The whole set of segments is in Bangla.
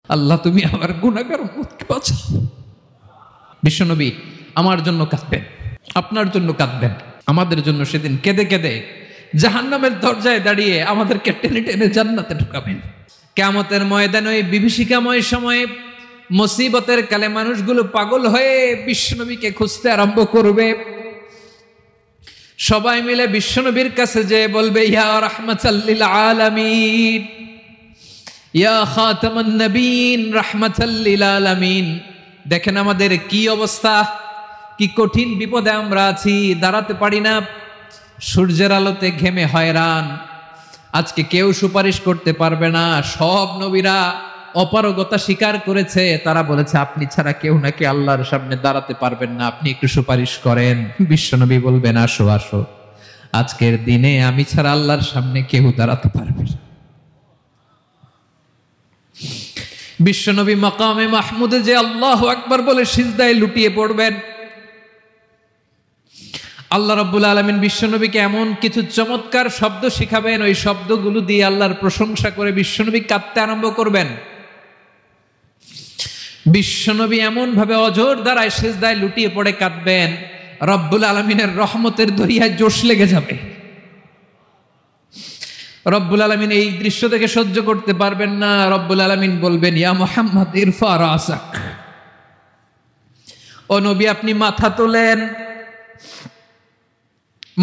আল্লাহ তুমি আমার গুনাহগার উম্মতকে বাঁচাও। বিশ্বনবী আমার জন্য কাঁদবেন, আপনার জন্য কাঁদবেন, আমাদের জন্য সেদিন কেঁদে কেঁদে জাহান্নামের দরজায় দাঁড়িয়ে আমাদেরকে টেনে টেনে জান্নাতে ঢুকাবেন। কিয়ামতের ময়দানে ওই বিভীষিকাময় সময়ে মুসিবতের কালে মানুষগুলো পাগল হয়ে বিশ্বনবীকে খুঁজতে আরম্ভ করবে। সবাই মিলে বিশ্বনবীর কাছে যেয়ে বলবে, ইয়া রাহমাতাল লিল আলামিন, ইয়া খাতামান নবীন, রাহমাতাল লিল আলামিন। দেখেন আমাদের কি অবস্থা, কি কঠিন বিপদে আমরা আছি, দাঁড়াতে পারি না, সূর্যের আলোতে ঘেমে হয়রান। আজকে কেউ সুপারিশ করতে পারবে না। সব নবীরা অপারগতা স্বীকার করেছে, তারা বলেছে আপনি ছাড়া কেউ নাকি আল্লাহর সামনে দাঁড়াতে পারবেন না, আপনি একটু সুপারিশ করেন। বিশ্বনবী বলবেন, আসো আসো, আজকের দিনে আমি ছাড়া আল্লাহর সামনে কেউ দাঁড়াতে পারবে না। বিশ্বনবী মাকামে মাহমুদে যে আল্লাহু আকবার বলে সিজদায় লুটিয়ে পড়বেন। আল্লাহ রাব্বুল আলামিন বিশ্বনবীকে এমন কিছু চমৎকার শব্দ শিখাবেন, ওই শব্দগুলো দিয়ে আল্লাহর প্রশংসা করে বিশ্বনবী কাঁদতে আরম্ভ করবেন। বিশ্বনবী এমন ভাবে অজর দ্বারায় সিজদায় লুটিয়ে পড়ে কাঁদবেন, রব্বুল আলামিনের রহমতের দরিয়ায় জোশ লেগে যাবে। রব্বুল আলামিন এই দৃশ্য দেখে সহ্য করতে পারবেন না। রব্বুল আলামিন বলবেন, ইয়া মুহাম্মদ ইরফা রাসাক, ও নবী আপনি মাথা তোলেন,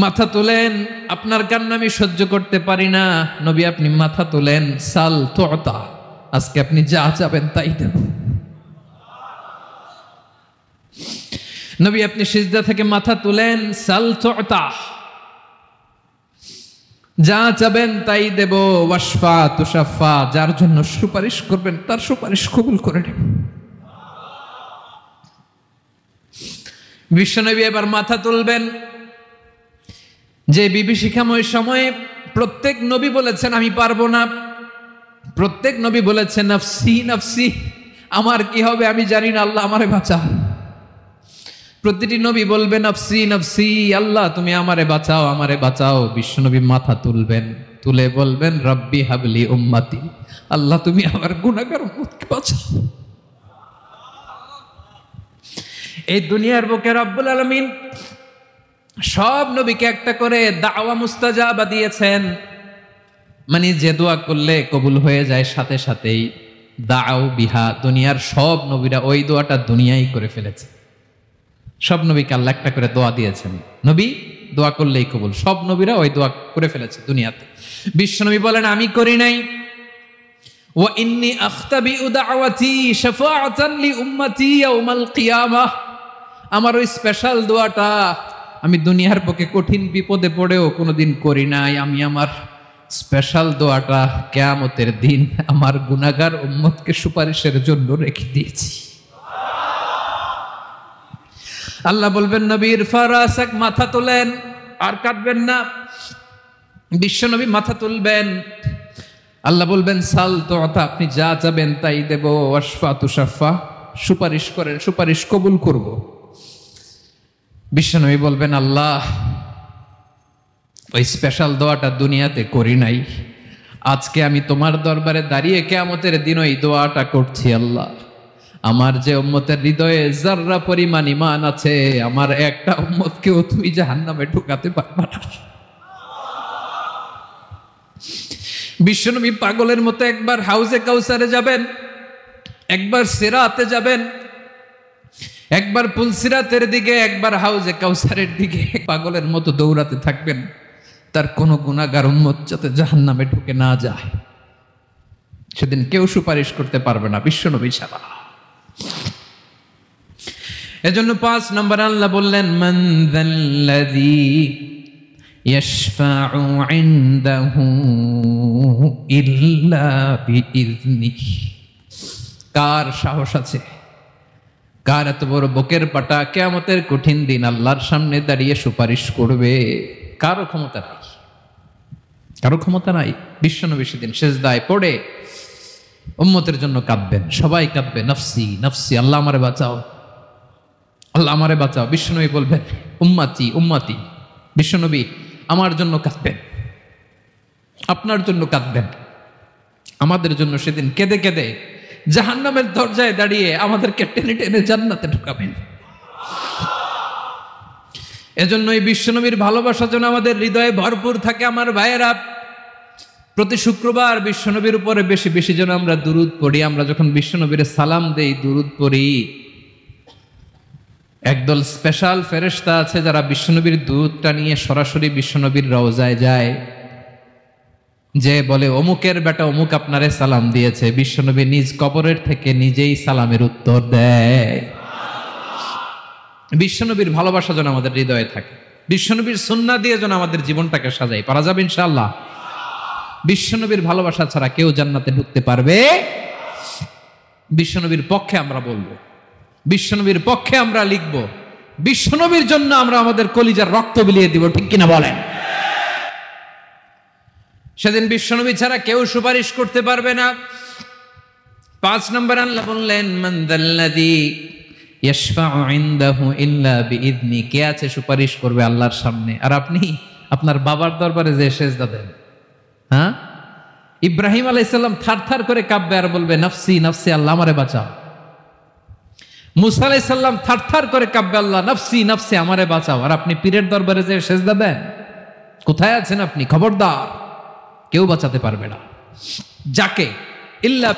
মাথা তোলেন, আপনার কান্না আমি সহ্য করতে পারি না। নবী আপনি মাথা তোলেন, সাল তুতা, আজকে আপনি যা চাবেন তাই দেব। নবী আপনি সিজদা থেকে মাথা তুলেন, সাল তুতা, যা চাবেন তাই দেব। ওয়াশফা তুশাফা, যার জন্য সুপারিশ করবেন তার সুপারিশ কবুল করে নেব। বিশ্বনবী এবার মাথা তুলবেন। যে বিভীষিকাময় সময়ে প্রত্যেক নবী বলেছেন আমি পারবো না, প্রত্যেক নবী বলেছেন নফসি নফসি, আমার কি হবে আমি জানি না, আল্লাহ আমারে বাঁচা। প্রতিটি নবী বলবেন নফসি নফসি, আল্লাহ তুমি আমারে বাঁচাও, আমারে বাঁচাও। বিশ্বনবী মাথা তুলবেন, তুলে বলবেন রব্বি হাবলি উম্মতি, আল্লাহ তুমি আমার গুনাহগার উম্মতকে বাঁচাও। এই দুনিয়ার বুকে রব্বুল আলামিন সব নবীকে একটা করে দাওয়া মুস্তাজাবা দিয়েছেন, মানে যে দোয়া করলে কবুল হয়ে যায় সাথে সাথেই। দাও বিহা, দুনিয়ার সব নবীরা ওই দোয়াটা দুনিয়ায় করে ফেলেছে। সব নবীকে আল্লাহ একটা করে দোয়া দিয়েছেন, নবী দোয়া করলেই কবুল। সব নবীরা ওই দোয়া করে ফেলেছে দুনিয়াতে। বিশ্বনবী বলেন আমি করি নাই। ওয়া ইন্নী আখতাবিউ দাওয়াতি শাফাআতান লি উম্মতি ইয়াউমাল কিয়ামাহ, আমার ওই স্পেশাল দোয়াটা আমি দুনিয়ার বুকে কঠিন বিপদে পড়েও কোনোদিন করি নাই। আমি আমার স্পেশাল দোয়াটা কিয়ামতের দিন আমার গুনাহগার উম্মতকে সুপারিশের জন্য রেখে দিয়েছি। আল্লাহ বলবেন নবী ইরফা রাসাক, মাথা তোলেন, আর কাঁদবেন না। বিশ্বনবী মাথা তুলবেন, আল্লাহ বলবেন সাল তুতা, আপনি যা চাবেন তাই দেব। ওয়াশফা তুশাফা, সুপারিশ করেন, সুপারিশ কবুল করব। বিশ্বনবী বলবেন আল্লাহ ওই স্পেশাল দোয়াটা দুনিয়াতে করি নাই, আজকে আমি তোমার দরবারে দাঁড়িয়ে কিয়ামতের দিন ওই দোয়াটা করছি। আল্লাহ আমার যে উম্মতের হৃদয়ে যাররা পরিমাণ ঈমান আছে, আমার একটা উম্মতকেও তুই জাহান্নামে ঢুকাতে পারবা না। বিশ্বনবী পাগলের মতো একবার হাউজে কাউসারে যাবেন, একবার সিরাতে যাবেন, একবার পুলসিরাতের দিকে, একবার হাউজে কাউসারের দিকে, পাগলের মতো দৌড়াতে থাকবেন, তার কোনো গুনাহগার উম্মত যাতে জাহান্নামে ঢুকে না যায়। সেদিন কেউ সুপারিশ করতে পারবে না বিশ্বনবী ছাড়া। এজন্য 5 নম্বর আল্লাহ বললেন মান যাল্লাযী ইয়াশফাউ ইনদাহু ইল্লা বিইযনিহি, কার সাহস আছে, কার এত বড় বুকের পাটা কিয়ামতের কঠিন দিন আল্লাহর সামনে দাঁড়িয়ে সুপারিশ করবে? কারো ক্ষমতা নাই, কারো ক্ষমতা নাই। বিশ্বনবী সেদিন সিজদায় পড়ে উম্মতের জন্য কাঁদবেন, সবাই কাঁদবে নফসি নফসি, আল্লাহ আমারে বাঁচাও, আল্লাহ আমারে বাঁচাও। বিশ্বনবী বলবেন উম্মতি উম্মতি। বিশ্বনবী আমার জন্য কাঁদবেন, আপনার জন্য কাঁদবেন, আমাদের জন্য সেদিন কেঁদে কেঁদে জাহান্নামের দরজায় দাঁড়িয়ে আমাদেরকে টেনে টেনে জান্নাতে ঢুকাবেন। এজন্যই বিশ্বনবীর ভালোবাসা যেন আমাদের হৃদয়ে ভরপুর থাকে। আমার ভাইয়েরা, প্রতি শুক্রবার বিশ্বনবীর উপরে বেশি বেশি যেন আমরা দুরূদ পড়ি। আমরা যখন বিশ্বনবীর সালাম দেই, দুরূদ পড়ি, একদল স্পেশাল ফেরেশতা আছে যারা বিশ্বনবীর দুরূদটা নিয়ে সরাসরি বিশ্বনবীর রওজায় যায়, যে বলে অমুকের বেটা অমুক আপনারে সালাম দিয়েছে। বিশ্বনবী নিজ কবরের থেকে নিজেই সালামের উত্তর দেয়। বিশ্বনবীর ভালোবাসা যেন আমাদের হৃদয়ে থাকে, বিশ্বনবীর সুন্নাহ দিয়ে যেন আমাদের জীবনটাকে সাজাই। পারা যাবে ইনশাআল্লাহ? বিশ্বনবীর ভালোবাসা ছাড়া কেউ জান্নাতে ঢুকতে পারবে? বিশ্বনবীর পক্ষে আমরা বলবো, বিশ্বনবীর পক্ষে আমরা লিখবো, বিশ্বনবীর জন্য আমরা আমাদের কলিজার রক্ত বিলিয়ে দিব, ঠিক কিনা বলেন? সেদিন বিশ্বনবী ছাড়া কেউ সুপারিশ করতে পারবে না। 5 নম্বর আল্লাহ বললেন, মান যাল্লাযী ইয়াশফাউ ইনদাহু ইল্লা বিইذনি। কে আছে সুপারিশ করবে আল্লাহর সামনে? আর আপনি আপনার বাবার দরবারে যে সেজদা দেন, হ্যাঁ, ইব্রাহিম আলাইহিস সালাম থারথার করে কাঁপবে আর বলবে নফসি নফসি, আল্লাহ আমারে বাঁচাও। মুসা আলাইহিস সালাম থারথার করে কাঁপবে, আল্লাহ নফসি নফসি, আমারে বাঁচাও। আর আপনি পীরের দরবারে যে সেজদা দেন, কোথায় আছেন আপনি? খবরদার, কেউ বাঁচাতে পারবে না। যাকে ইল্লা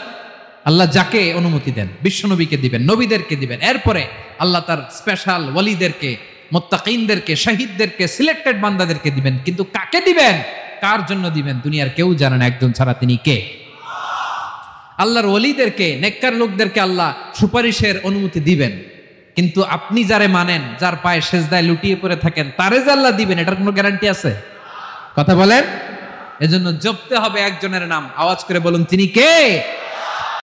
আল্লাহ যাকে অনুমতি দেন, বিশ্বনবীকে দিবেন, নবীদেরকে দিবেন। এরপরে আল্লাহ তার স্পেশাল ওয়ালিদেরকে, মুত্তাকিনদেরকে, শহীদদেরকে, সিলেক্টেড বান্দাদেরকে দিবেন। কিন্তু কাকে দিবেন, কার জন্য দিবেন, দুনিয়ার কেউ জানে না, একজন ছাড়া, তিনি কে? আল্লাহর ওয়ালিদেরকে, নেককার লোকদেরকে আল্লাহ সুপারিশের অনুমতি দিবেন। কিন্তু আপনি যারে মানেন, যার পায়ে সেজদায় লুটিয়ে পড়ে থাকেন, তারে যে আল্লাহ দিবেন, এটার কোনো গ্যারান্টি আছে? কথা বলেন। এজন্য জপতে হবে একজনের নাম। আওয়াজ করে বলুন, তিনি কে?